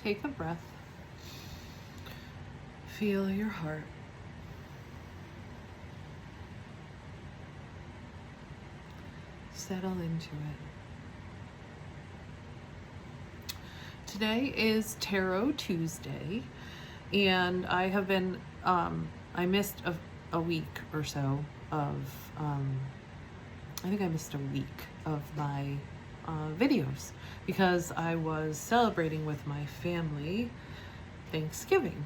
Take a breath. Feel your heart. Settle into it. Today is Tarot Tuesday, and I have been, I missed a week or so of, I think I missed a week of my videos because I was celebrating with my family Thanksgiving.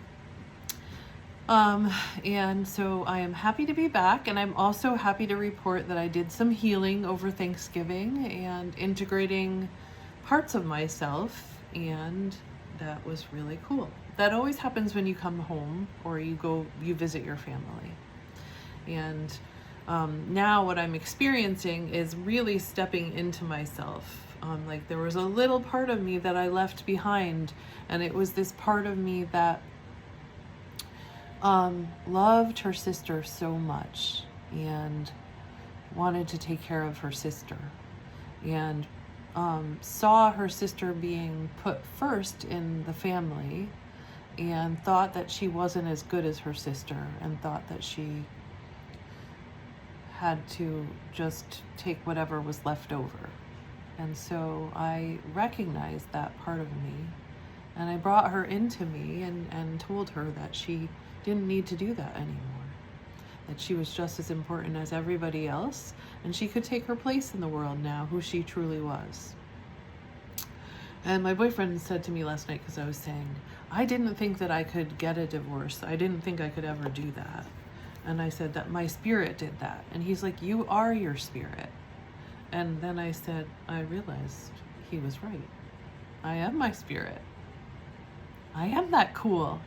And so I am happy to be back, and I'm also happy to report that I did some healing over Thanksgiving and integrating parts of myself, and that was really cool. That always happens when you come home or you visit your family. And now what I'm experiencing is really stepping into myself. Like there was a little part of me that I left behind, and it was this part of me that loved her sister so much and wanted to take care of her sister, and saw her sister being put first in the family, and thought that she wasn't as good as her sister, and thought that she had to just take whatever was left over. And so I recognized that part of me, and I brought her into me and told her that she didn't need to do that anymore, that she was just as important as everybody else, and she could take her place in the world now, who she truly was. And my boyfriend said to me last night, because I was saying, I didn't think that I could get a divorce. I didn't think I could ever do that. And I said that my spirit did that. And he's like, you are your spirit. And then I said, I realized he was right. I am my spirit. I am that cool.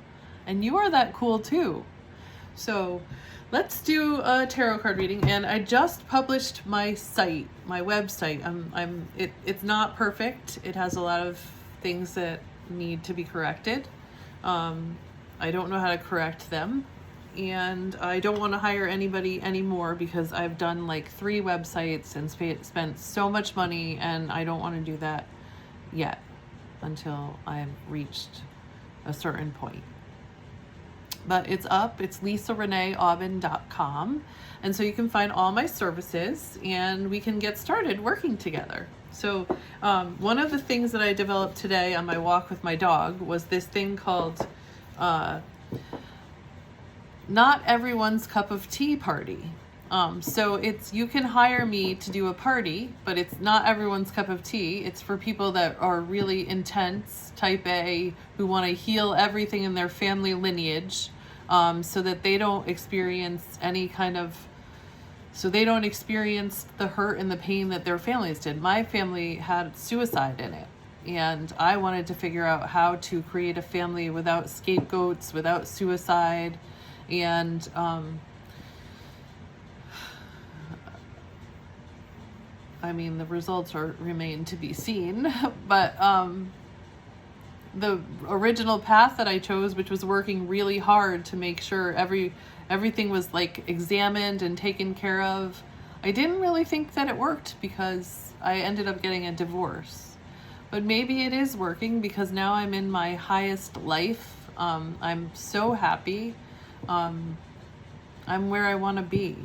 And you are that cool too. So let's do a tarot card reading. And I just published my site, my website. It's not perfect. It has a lot of things that need to be corrected. I don't know how to correct them. And I don't want to hire anybody anymore because I've done like 3 websites and spent so much money, and I don't want to do that yet until I've reached a certain point. But it's up. It's lisareneeaubin.com. And so you can find all my services, and we can get started working together. So one of the things that I developed today on my walk with my dog was this thing called Not Everyone's Cup of Tea Party. So you can hire me to do a party, but it's not everyone's cup of tea. It's for people that are really intense, type A, who want to heal everything in their family lineage, so that they don't experience the hurt and the pain that their families did. My family had suicide in it, and I wanted to figure out how to create a family without scapegoats, without suicide. And I mean, the results remain to be seen, but the original path that I chose, which was working really hard to make sure everything was like examined and taken care of, I didn't really think that it worked because I ended up getting a divorce. But maybe it is working because now I'm in my highest life. I'm so happy. I'm where I want to be.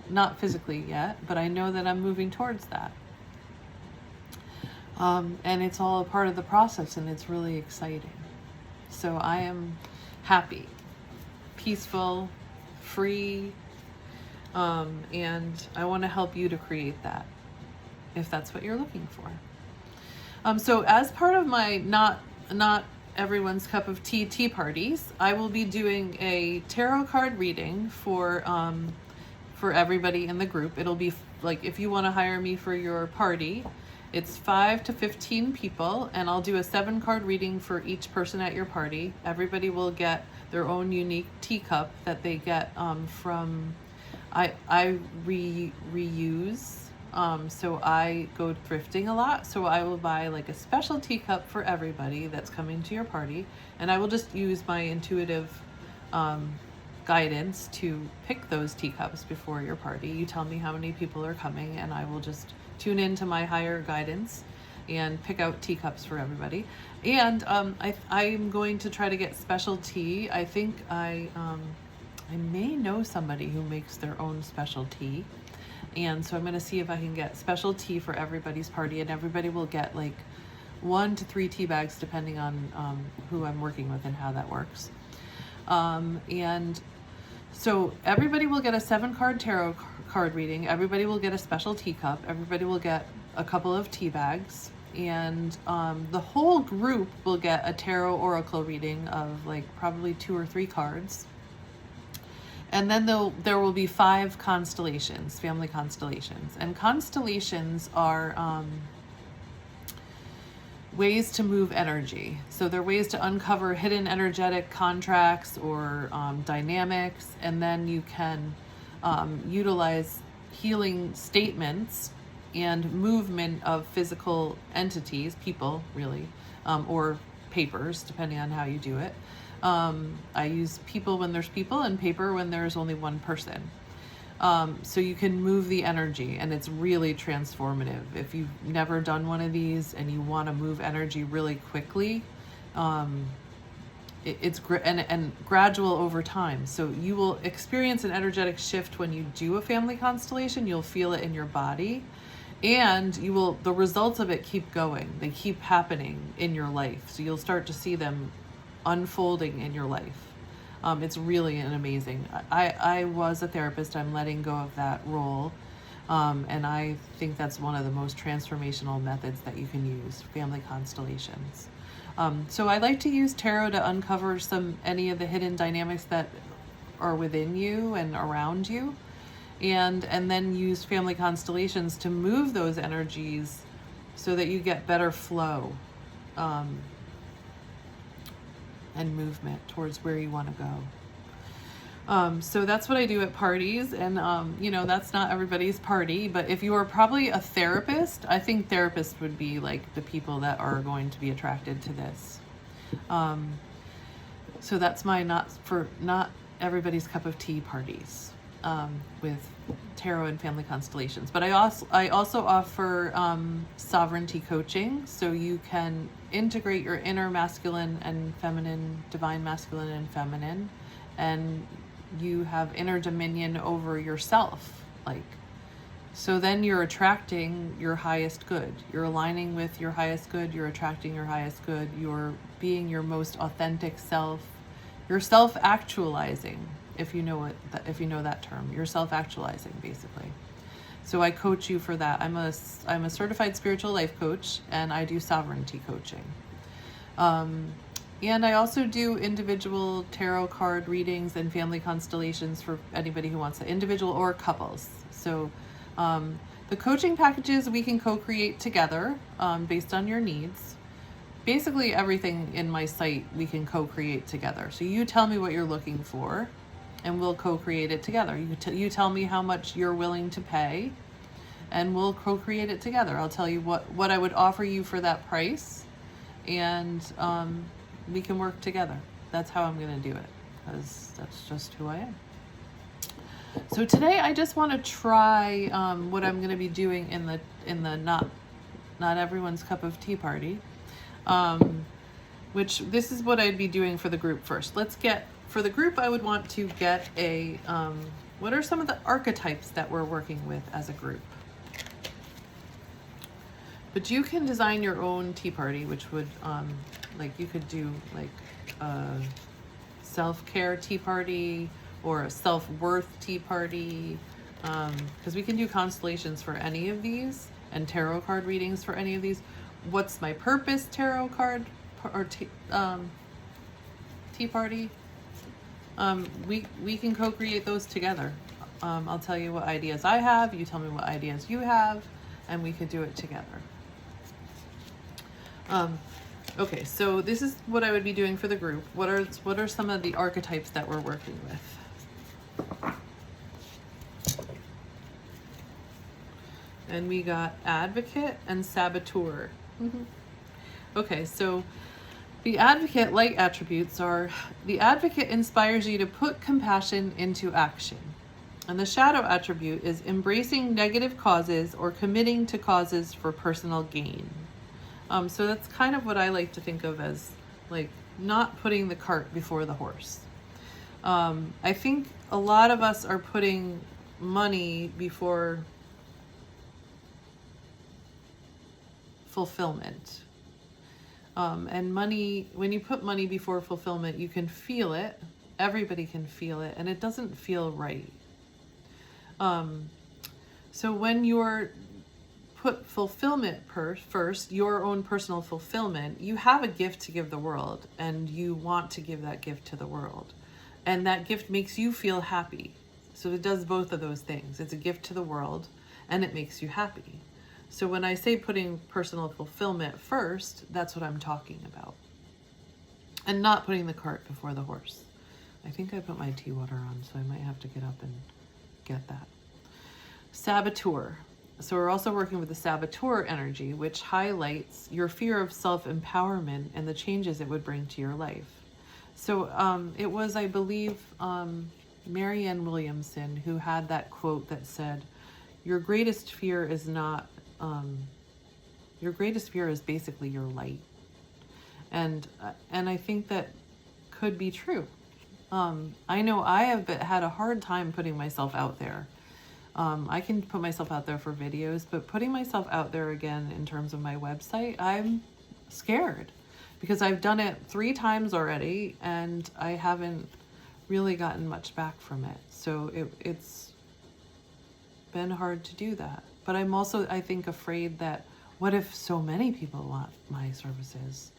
Not physically yet, but I know that I'm moving towards that. And it's all a part of the process, and it's really exciting. So I am happy, peaceful, free, and I want to help you to create that, if that's what you're looking for. So as part of my not everyone's cup of tea parties, I will be doing a tarot card reading for everybody in the group. It'll be like, if you want to hire me for your party, it's 5 to 15 people, and I'll do a 7-card reading for each person at your party. Everybody will get their own unique teacup that they get from I reuse. So I go thrifting a lot, so I will buy like a special teacup for everybody that's coming to your party, and I will just use my intuitive guidance to pick those teacups before your party. You tell me how many people are coming, and I will just tune into my higher guidance and pick out teacups for everybody. And I'm going to try to get special tea. I think I may know somebody who makes their own special tea. And so I'm going to see if I can get special tea for everybody's party, and everybody will get like 1 to 3 tea bags depending on who I'm working with and how that works. And so everybody will get a 7-card tarot card reading. Everybody will get a special teacup. Everybody will get a couple of tea bags. And the whole group will get a tarot oracle reading of like probably 2 or 3 cards. And then there will be 5 constellations, family constellations. And constellations are ways to move energy. So they're ways to uncover hidden energetic contracts or dynamics. And then you can utilize healing statements and movement of physical entities, people really, or papers, depending on how you do it. I use people when there's people and paper when there's only one person. So you can move the energy, and it's really transformative. If you've never done one of these and you want to move energy really quickly, it's and gradual over time. So you will experience an energetic shift when you do a family constellation. You'll feel it in your body, and the results of it keep going. They keep happening in your life. So you'll start to see them unfolding in your life. It's really an amazing. I was a therapist. I'm letting go of that role. And I think that's one of the most transformational methods that you can use, family constellations. So I like to use tarot to uncover any of the hidden dynamics that are within you and around you. And then use family constellations to move those energies so that you get better flow. And movement towards where you want to go. So that's what I do at parties, and that's not everybody's party, but if you are probably a therapist, I think therapists would be like the people that are going to be attracted to this. So that's my not everybody's cup of tea parties with tarot and family constellations. But I also offer sovereignty coaching, so you can integrate your inner masculine and feminine, divine masculine and feminine, and you have inner dominion over yourself. So then you're attracting your highest good. You're aligning with your highest good. You're attracting your highest good. You're being your most authentic self. You're self-actualizing. If you know that term, you're self-actualizing basically. So I coach you for that. I'm a certified spiritual life coach, and I do sovereignty coaching. And I also do individual tarot card readings and family constellations for anybody who wants it, individual or couples. So the coaching packages we can co-create together based on your needs. Basically everything in my site we can co-create together. So you tell me what you're looking for, and we'll co-create it together. You tell me how much you're willing to pay, and we'll co-create it together. I'll tell you what I would offer you for that price, and we can work together. That's how I'm going to do it, because that's just who I am. So today I just want to try what I'm going to be doing in the not everyone's cup of tea party, which this is what I'd be doing for the group first. For the group, I would want to get what are some of the archetypes that we're working with as a group? But you can design your own tea party, which would, you could do a self-care tea party or a self-worth tea party, because we can do constellations for any of these and tarot card readings for any of these. What's my purpose tarot card or tea party? We can co-create those together. I'll tell you what ideas I have, you tell me what ideas you have, and we could do it together. Okay, so this is what I would be doing for the group. What are some of the archetypes that we're working with? And we got advocate and saboteur. Okay, so the advocate light attributes are: the advocate inspires you to put compassion into action. And the shadow attribute is embracing negative causes or committing to causes for personal gain. So that's kind of what I like to think of as like not putting the cart before the horse. I think a lot of us are putting money before fulfillment. And money, when you put money before fulfillment, you can feel it. Everybody can feel it, and it doesn't feel right. So when you're put fulfillment first, your own personal fulfillment, you have a gift to give the world, and you want to give that gift to the world. And that gift makes you feel happy. So it does both of those things. It's a gift to the world, and it makes you happy. So when I say putting personal fulfillment first, that's what I'm talking about. And not putting the cart before the horse. I think I put my tea water on, so I might have to get up and get that. Saboteur. So we're also working with the saboteur energy, which highlights your fear of self-empowerment and the changes it would bring to your life. So it was, I believe, Marianne Williamson who had that quote that said, your greatest fear is not, your greatest fear is basically your light. And I think that could be true. I know I have had a hard time putting myself out there. I can put myself out there for videos, but putting myself out there again in terms of my website, I'm scared because I've done it 3 times already and I haven't really gotten much back from it. So it's been hard to do that. But I'm also, I think, afraid that what if so many people want my services?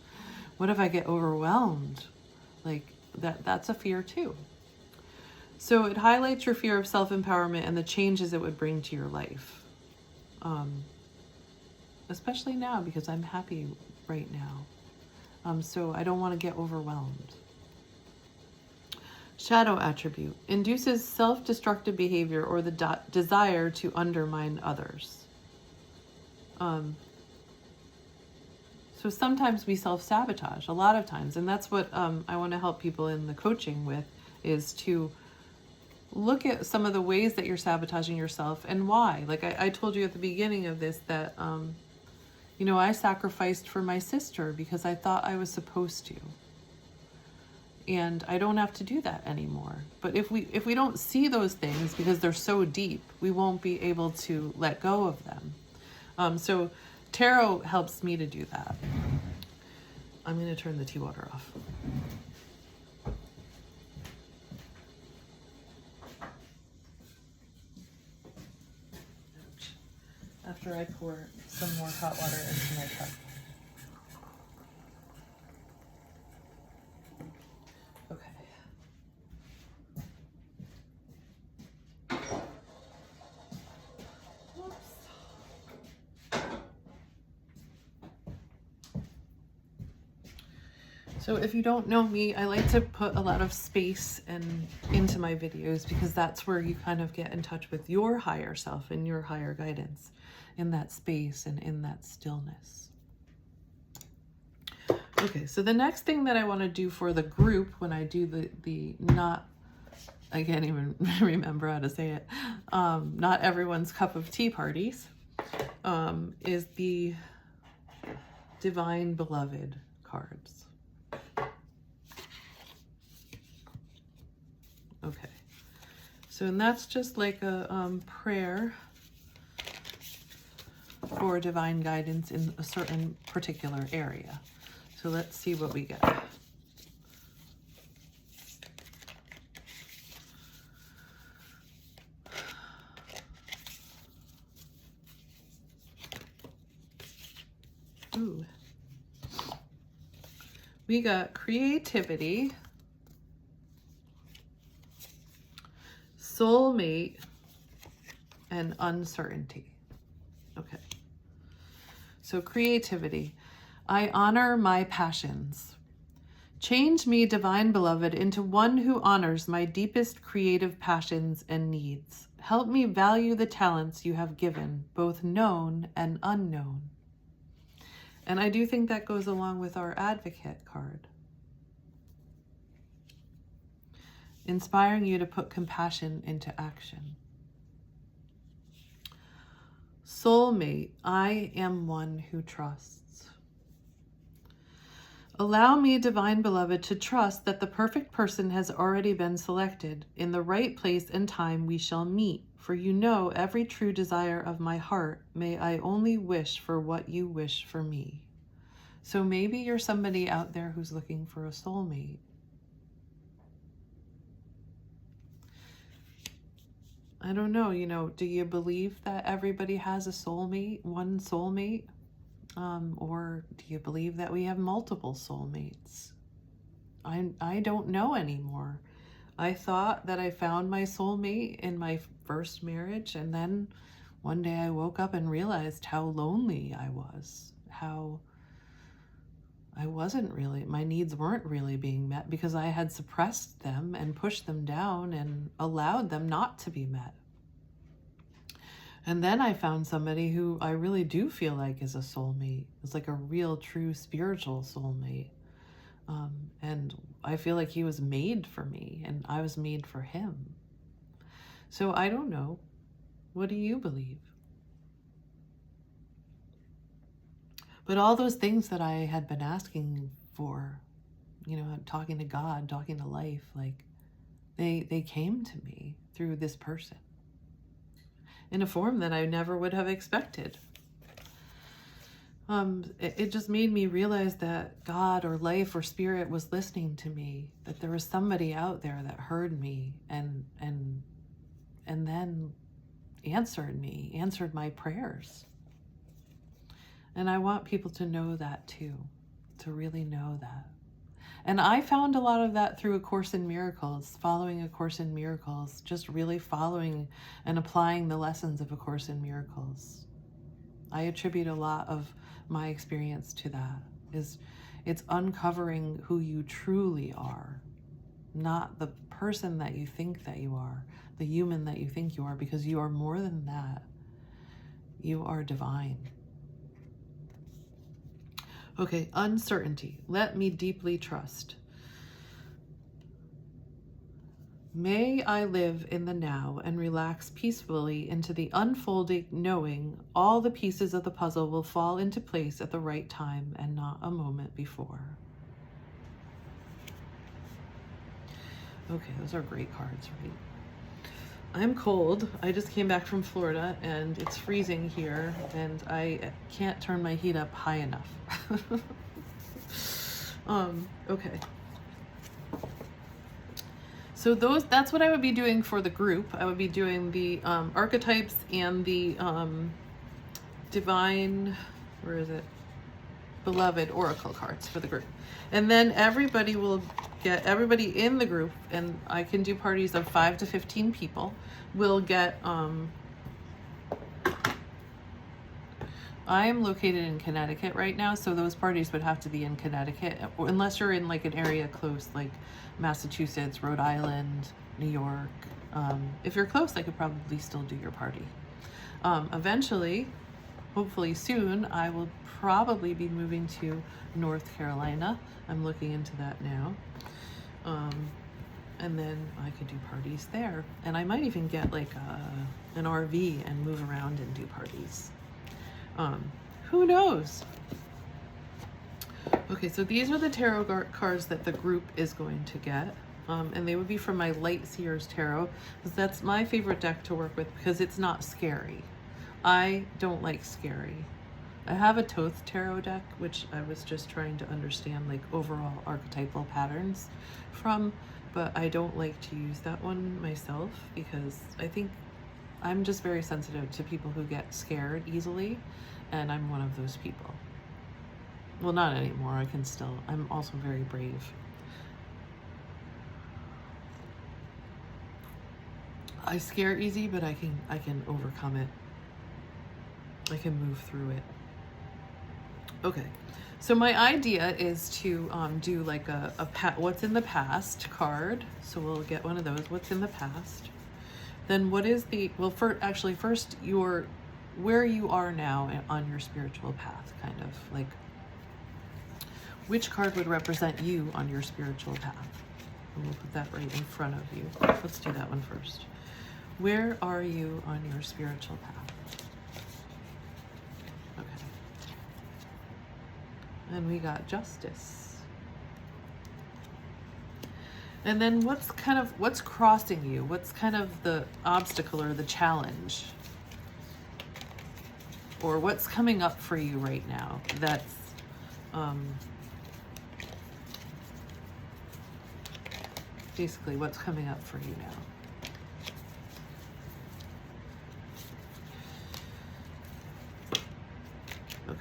What if I get overwhelmed? Like that's a fear too. So it highlights your fear of self-empowerment and the changes it would bring to your life. Especially now because I'm happy right now. So I don't want to get overwhelmed. Shadow attribute induces self-destructive behavior or the desire to undermine others. So sometimes we self-sabotage, a lot of times. And that's what I want to help people in the coaching with, is to look at some of the ways that you're sabotaging yourself and why. Like I told you at the beginning of this that, you know, I sacrificed for my sister because I thought I was supposed to. And I don't have to do that anymore. But if we don't see those things because they're so deep, we won't be able to let go of them. So tarot helps me to do that. I'm going to turn the tea water off. After I pour some more hot water into my cup. Okay. Whoops. So if you don't know me, I like to put a lot of space into my videos because that's where you kind of get in touch with your higher self and your higher guidance in that space and in that stillness. Okay, so the next thing that I want to do for the group when I do the not, I can't even remember how to say it, not everyone's cup of tea parties, is the Divine Beloved cards. Okay, so and that's just like a prayer for divine guidance in a certain particular area. So let's see what we get. Ooh. We got creativity, soulmate, and uncertainty. Okay. So creativity. I honor my passions. Change me, Divine Beloved, into one who honors my deepest creative passions and needs. Help me value the talents you have given, both known and unknown. And I do think that goes along with our Advocate card. Inspiring you to put compassion into action. Soulmate, I am one who trusts. Allow me, divine beloved, to trust that the perfect person has already been selected. In the right place and time we shall meet, for you know every true desire of my heart. May I only wish for what you wish for me. So maybe you're somebody out there who's looking for a soulmate. I don't know, do you believe that everybody has a soulmate, one soulmate? Or do you believe that we have multiple soulmates? I don't know anymore. I thought that I found my soulmate in my first marriage, and then one day I woke up and realized how lonely I was, how I wasn't really, my needs weren't really being met because I had suppressed them and pushed them down and allowed them not to be met. And then I found somebody who I really do feel like is a soulmate. It's like a real, true spiritual soulmate. And I feel like he was made for me and I was made for him. So I don't know. What do you believe? But all those things that I had been asking for, talking to God, talking to life, like they came to me through this person in a form that I never would have expected. It just made me realize that God or life or spirit was listening to me, that there was somebody out there that heard me and then answered my prayers. And I want people to know that too, to really know that. And I found a lot of that through A Course in Miracles, following A Course in Miracles, just really following and applying the lessons of A Course in Miracles. I attribute a lot of my experience to that. It's uncovering who you truly are, not the person that you think that you are, the human that you think you are, because you are more than that. You are divine. Okay, uncertainty. Let me deeply trust. May I live in the now and relax peacefully into the unfolding, knowing all the pieces of the puzzle will fall into place at the right time and not a moment before. Okay, those are great cards, right? I'm cold. I just came back from Florida and it's freezing here and I can't turn my heat up high enough. Okay. So that's what I would be doing for the group. I would be doing the archetypes and the divine, where is it? Beloved oracle cards for the group. And then everybody in the group, and I can do parties of 5 to 15 people, will get, I am located in Connecticut right now, so those parties would have to be in Connecticut, unless you're in like an area close, like Massachusetts, Rhode Island, New York. If you're close, I could probably still do your party. Eventually, hopefully soon, I will probably be moving to North Carolina. I'm looking into that now. And then I could do parties there. And I might even get like an RV and move around and do parties. Who knows? Okay, so these are the tarot cards that the group is going to get. And they would be from my Light Seers Tarot, because that's my favorite deck to work with because it's not scary. I don't like scary. I have a Thoth Tarot deck, which I was just trying to understand like overall archetypal patterns from, but I don't like to use that one myself because I think I'm just very sensitive to people who get scared easily, and I'm one of those people. Well, not anymore. I'm also very brave. I scare easy, but I can overcome it. I can move through it. Okay, so my idea is to do like a what's in the past card. So we'll get one of those. What's in the past? Then what is first where you are now on your spiritual path, kind of like which card would represent you on your spiritual path? And we'll put that right in front of you. Let's do that one first. Where are you on your spiritual path? Okay. And we got Justice. And then what's crossing you? What's kind of the obstacle or the challenge? Or what's coming up for you right now that's basically what's coming up for you now. Okay.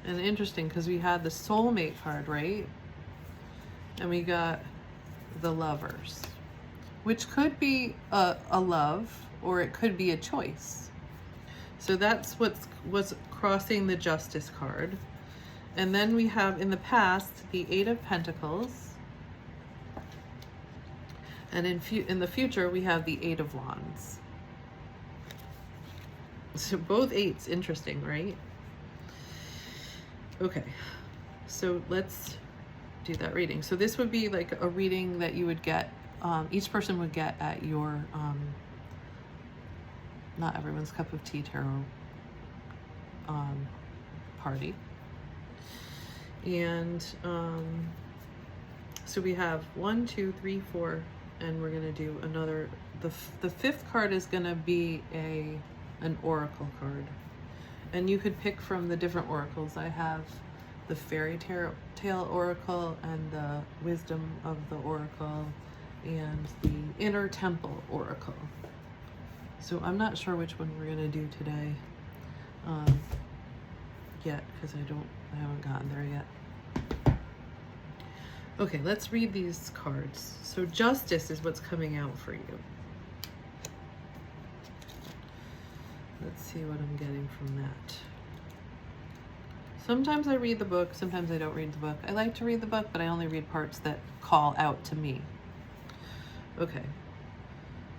And interesting, because we had the soulmate card, right? And we got the lovers, which could be a love, or it could be a choice. So that's what's crossing the Justice card. And then we have in the past the Eight of Pentacles. And in the future we have the Eight of Wands. So both eights, interesting, right? Okay, so let's do that reading. So this would be like a reading that you would get, each person would get at your Not Everyone's Cup of Tea tarot party. And so we have 1, 2, 3, 4, and we're gonna do another. The fifth card is gonna be an oracle card, and you could pick from the different oracles. I have the Fairy Tale Oracle and the Wisdom of the Oracle and the Inner Temple Oracle. So I'm not sure which one we're gonna do today yet, because I haven't gotten there yet. Okay, let's read these cards. So Justice is what's coming out for you. Let's see what I'm getting from that. Sometimes I read the book, sometimes I don't read the book. I like to read the book, but I only read parts that call out to me. Okay.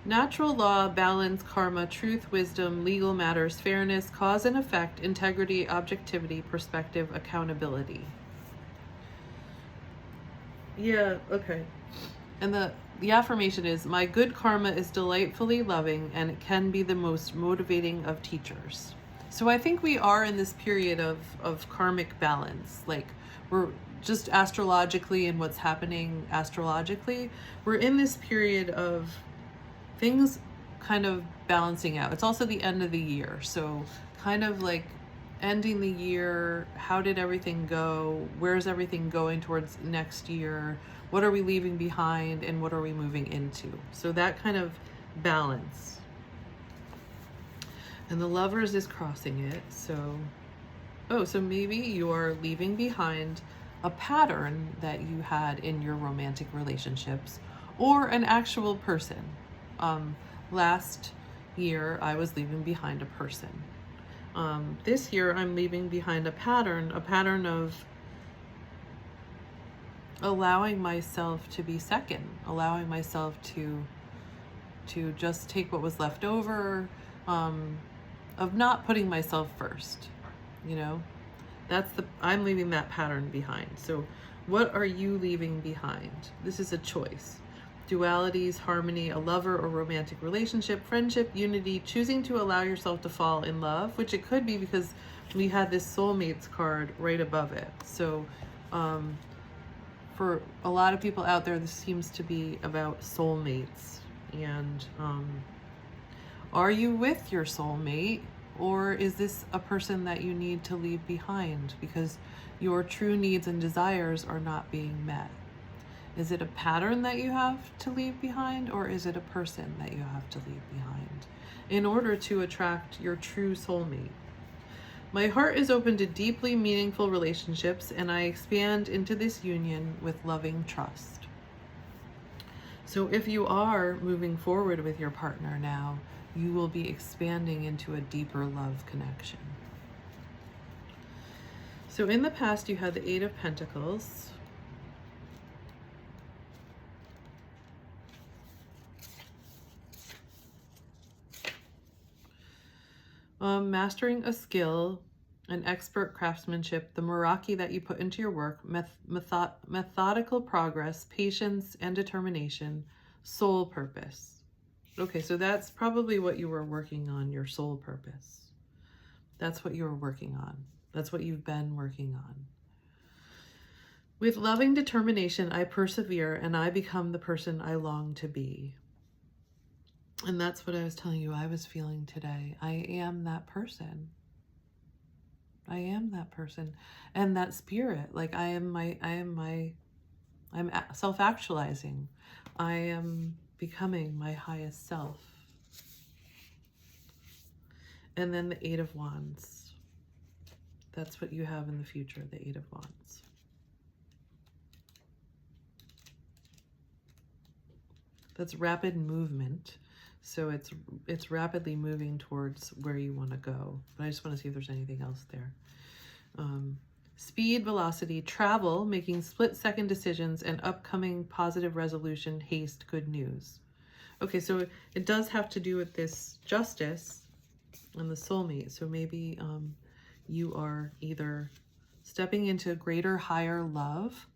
Natural law, balance, karma, truth, wisdom, legal matters, fairness, cause and effect, integrity, objectivity, perspective, accountability. Yeah, okay. And the affirmation is, my good karma is delightfully loving and it can be the most motivating of teachers. So I think we are in this period of karmic balance. Like, we're just astrologically and what's happening astrologically, we're in this period of things kind of balancing out. It's also the end of the year. So kind of like ending the year, how did everything go? Where's everything going towards next year? What are we leaving behind and what are we moving into? So that kind of balance. And the Lovers is crossing it. So, so maybe you're leaving behind a pattern that you had in your romantic relationships or an actual person. Last year I was leaving behind a person. This year I'm leaving behind a pattern of allowing myself to be second, allowing myself to just take what was left over, of not putting myself first, you know. I'm leaving that pattern behind. So what are you leaving behind? This is a choice. Dualities, harmony, a lover or romantic relationship, friendship, unity, choosing to allow yourself to fall in love, which it could be because we had this soulmates card right above it. So for a lot of people out there, this seems to be about soulmates. And are you with your soulmate, or is this a person that you need to leave behind because your true needs and desires are not being met? Is it a pattern that you have to leave behind, or is it a person that you have to leave behind in order to attract your true soulmate? My heart is open to deeply meaningful relationships, and I expand into this union with loving trust. So if you are moving forward with your partner now, you will be expanding into a deeper love connection. So in the past, you had the Eight of Pentacles. Mastering a skill, an expert craftsmanship, the Meraki that you put into your work, methodical progress, patience and determination, soul purpose. Okay, so that's probably what you were working on, your soul purpose. That's what you were working on. That's what you've been working on. With loving determination, I persevere and I become the person I long to be. And that's what I was telling you I was feeling today. I am that person. I am that person. And that spirit, like I'm self-actualizing. I am becoming my highest self. And then the Eight of Wands. That's what you have in the future, the Eight of Wands. That's rapid movement. So it's rapidly moving towards where you want to go. But I just want to see if there's anything else there. Speed, velocity, travel, making split-second decisions, and upcoming positive resolution, haste, good news. Okay, so it does have to do with this justice and the soulmate. So maybe you are either stepping into greater, higher love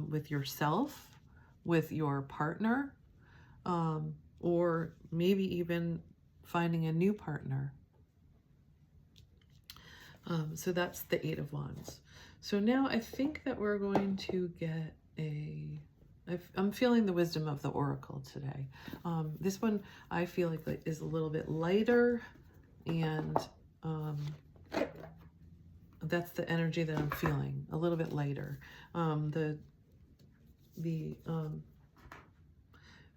with yourself, with your partner, or maybe even finding a new partner. So that's the Eight of Wands. So now I think that we're going to get I'm feeling the wisdom of the Oracle today. This one I feel like is a little bit lighter, and that's the energy that I'm feeling, a little bit lighter. The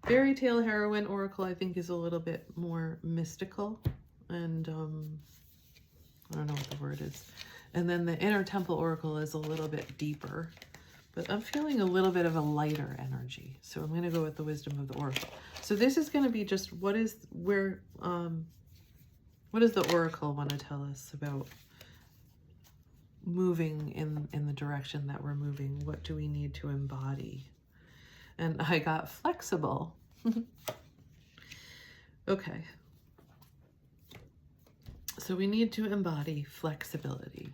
Fairy Tale Heroine Oracle, I think, is a little bit more mystical, and I don't know what the word is. And then the Inner Temple Oracle is a little bit deeper, but I'm feeling a little bit of a lighter energy. So I'm going to go with the Wisdom of the Oracle. So this is going to be just what does the Oracle want to tell us about moving in the direction that we're moving? What do we need to embody? And I got flexible. Okay. So we need to embody flexibility.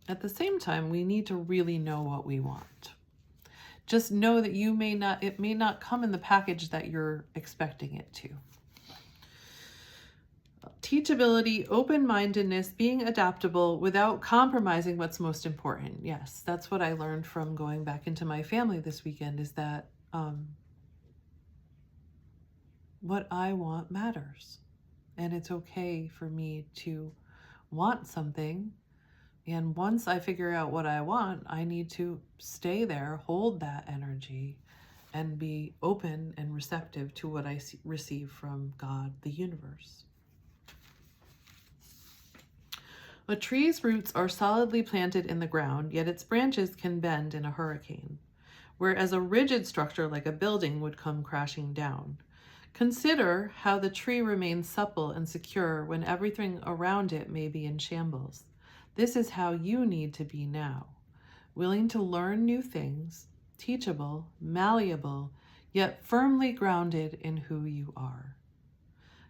At the same time, we need to really know what we want. Just know that it may not come in the package that you're expecting it to. Teachability, open-mindedness, being adaptable without compromising what's most important. Yes, that's what I learned from going back into my family this weekend, is that what I want matters. And it's okay for me to want something. And once I figure out what I want, I need to stay there, hold that energy, and be open and receptive to what I receive from God, the universe. A tree's roots are solidly planted in the ground, yet its branches can bend in a hurricane, whereas a rigid structure like a building would come crashing down. Consider how the tree remains supple and secure when everything around it may be in shambles. This is how you need to be now, willing to learn new things, teachable, malleable, yet firmly grounded in who you are.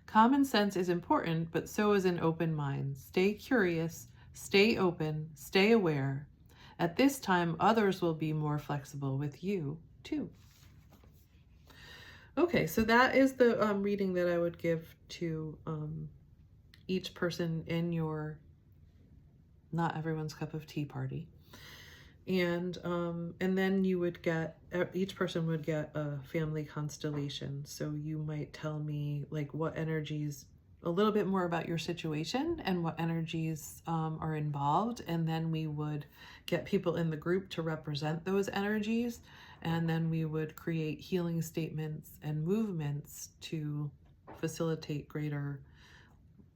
Common sense is important, but so is an open mind. Stay curious, stay open, stay aware. At this time, others will be more flexible with you, too. Okay, so that is the reading that I would give to each person in your Not Everyone's Cup of Tea party. And then you would get, each person would get a family constellation. So you might tell me like what energies, a little bit more about your situation and what energies are involved. And then we would get people in the group to represent those energies. And then we would create healing statements and movements to facilitate greater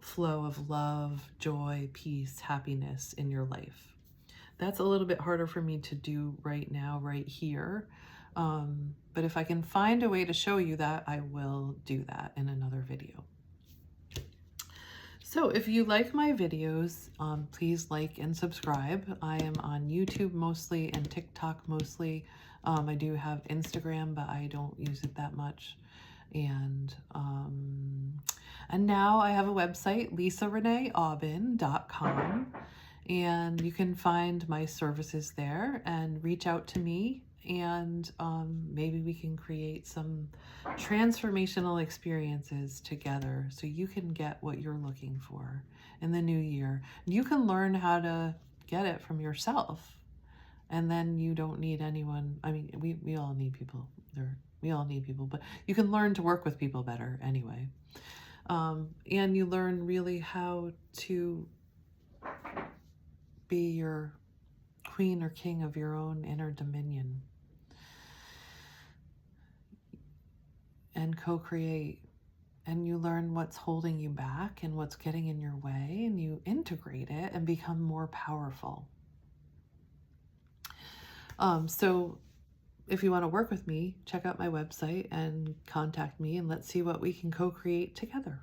flow of love, joy, peace, happiness in your life. That's a little bit harder for me to do right now, right here. But if I can find a way to show you that, I will do that in another video. So if you like my videos, please like and subscribe. I am on YouTube mostly and TikTok mostly. I do have Instagram, but I don't use it that much. And now I have a website, lisareneeaubin.com. And you can find my services there and reach out to me and maybe we can create some transformational experiences together so you can get what you're looking for in the new year. You can learn how to get it from yourself, and then you don't need anyone. I mean, we all need people. We all need people, but you can learn to work with people better anyway. And you learn really how to be your queen or king of your own inner dominion and co-create. And you learn what's holding you back and what's getting in your way, and you integrate it and become more powerful. So if you want to work with me, check out my website and contact me, and let's see what we can co-create together.